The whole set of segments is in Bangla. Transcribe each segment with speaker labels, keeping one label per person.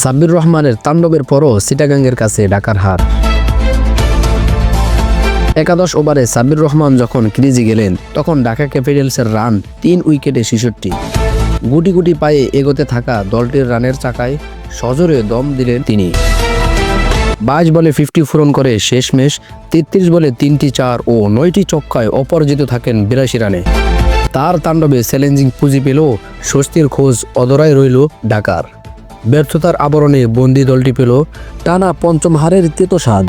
Speaker 1: সাব্বির রহমানের তাণ্ডবের পরও চিটাগাংয়ের কাছে ঢাকার হার। একাদশ ওভারে সাব্বির রহমান যখন ক্রিজে গেলেন তখন ঢাকা ক্যাপিটালসের রান 3 উইকেটে 66। গুটি গুটি পায়ে এগোতে থাকা দলটির রানের চাকায় সজোরে দম দিলেন তিনি। 22 বলে 50 পূরণ করে শেষমেশ 33 বলে 3টি 4 ও 9টি ছক্কায় অপরাজিত থাকেন 82 রানে। তার তাণ্ডবে চ্যালেঞ্জিং পুঁজি পেলেও স্বস্তির খোঁজ অধরাই রইল ঢাকার। ব্যর্থতার আবরণে বন্দি দলটি পেল টানা 5ম হারের তেতো-স্বাদ।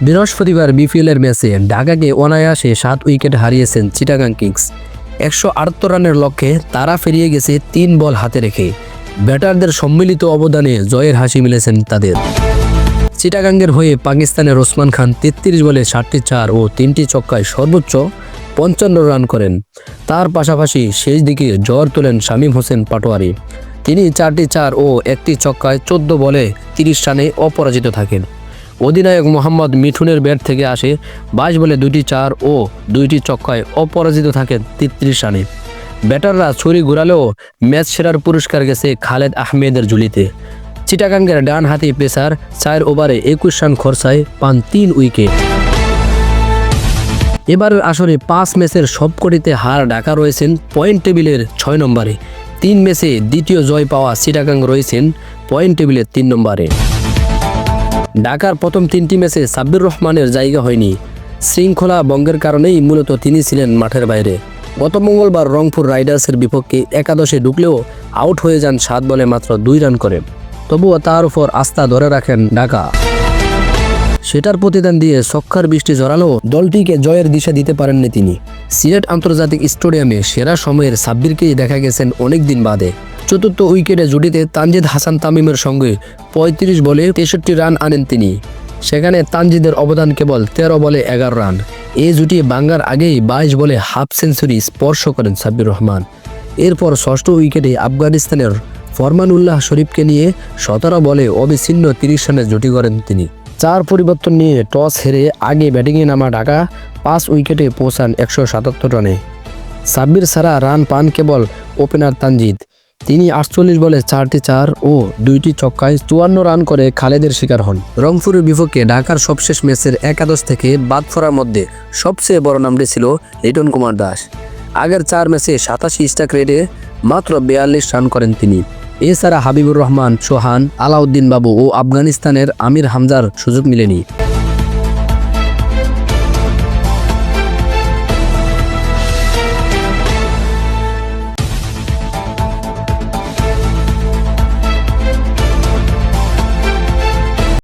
Speaker 1: বৃহস্পতিবার বিপিএলের ম্যাচে ঢাকাকে অনায়াসে 7 উইকেট হারিয়েছেন চিটাগাং কিংস। 178 রানের লক্ষ্যে তারা ফিরিয়ে গেছে 3 বল হাতে রেখে। ব্যাটারদের সম্মিলিত অবদানে জয়ের হাসি মিলেছেন তাদের। চিটাগাংয়ের হয়ে পাকিস্তানের ওসমান খান 33 বলে 7টি 4 ও 3টি ছক্কায় সর্বোচ্চ 55 রান করেন। তার পাশাপাশি শেষ দিকে ঝড় তোলেন শামীম হোসেন পাটোয়ারি। তিনি 4টি 4 ও 1টি ছক্কায় 14 বলে 30 রানে অপরাজিত থাকেন। অধিনায়ক মোহাম্মদ মিঠুনের ব্যাট থেকে আসে 22 বলে 2টি 4 ও 2টি ছক্কায় অপরাজিত থাকেন 33 রানে। ব্যাটাররা ছুরি ঘুরালেও ম্যাচ সেরার পুরস্কার গেছে খালেদ আহমেদের ঝুলিতে। চিটাগাংয়ের ডান হাতি পেসার 4 ওভারে 21 রান খরচায় পান 3 উইকেট। এবারের আসরে 5 ম্যাচের সবকটিতে হার ঢাকা রয়েছেন পয়েন্ট টেবিলের 6 নম্বরে। 3 ম্যাচে দ্বিতীয় জয় পাওয়া চিটাগাং রয়েছেন পয়েন্ট টেবিলের 3 নম্বরে। ঢাকার প্রথম 3টি ম্যাচে সাব্বির রহমানের জায়গা হয়নি। শৃঙ্খলা ভঙ্গের কারণেই মূলত তিনি ছিলেন মাঠের বাইরে। গত মঙ্গলবার রংপুর রাইডার্সের বিপক্ষে একাদশে ঢুকলেও আউট হয়ে যান 7 বলে মাত্র 2 রান করে। তবুও তার উপর আস্থা ধরে রাখেন ঢাকা। সেটার প্রতিদান দিয়ে ছক্কার বৃষ্টি জড়ালেও দলটিকে জয়ের দিশা দিতে পারেননি তিনি। সিলেট আন্তর্জাতিক স্টেডিয়ামে সেরা সময়ের সাব্বিরকেই দেখা গেছেন অনেক দিন বাদে। চতুর্থ উইকেটে জুটিতে তানজিদ হাসান তামিমের সঙ্গে 35 বলে 63 রান আনেন তিনি। সেখানে তানজিদের অবদান কেবল 13 বলে 11 রান। এই জুটি ভাঙ্গার আগেই 22 বলে হাফ সেঞ্চুরি স্পর্শ করেন সাব্বির রহমান। এরপর ষষ্ঠ উইকেটে আফগানিস্তানের ফরমান উল্লাহ শরীফকে নিয়ে 17 বলে অবিচ্ছিন্ন 30 রানের জুটি করেন তিনি। 4 পরিবর্তন নিয়ে টস হেরে আগে ব্যাটিংয়ে নামা ঢাকা 5 উইকেটে পৌঁছান 177 রানে। সাব্বির ছাড়া রান পান কেবল ওপেনার তানজিদ। তিনি 48 বলে 4টি 4 ও 2টি ছক্কায় 54 রান করে খালেদের শিকার হন। রংপুরের বিপক্ষে ঢাকার সবশেষ ম্যাচের একাদশ থেকে বাদ পড়ার মধ্যে সবচেয়ে বড় নামটি ছিল লিটন কুমার দাস। আগের 4 ম্যাচে 87 স্ট্রাইক রেটে মাত্র 42 রান করেন তিনি। এছাড়া হাবিবুর রহমান, সোহান, আলাউদ্দিন বাবু ও আফগানিস্তানের আমির হামজার সুযোগ মিলেনি।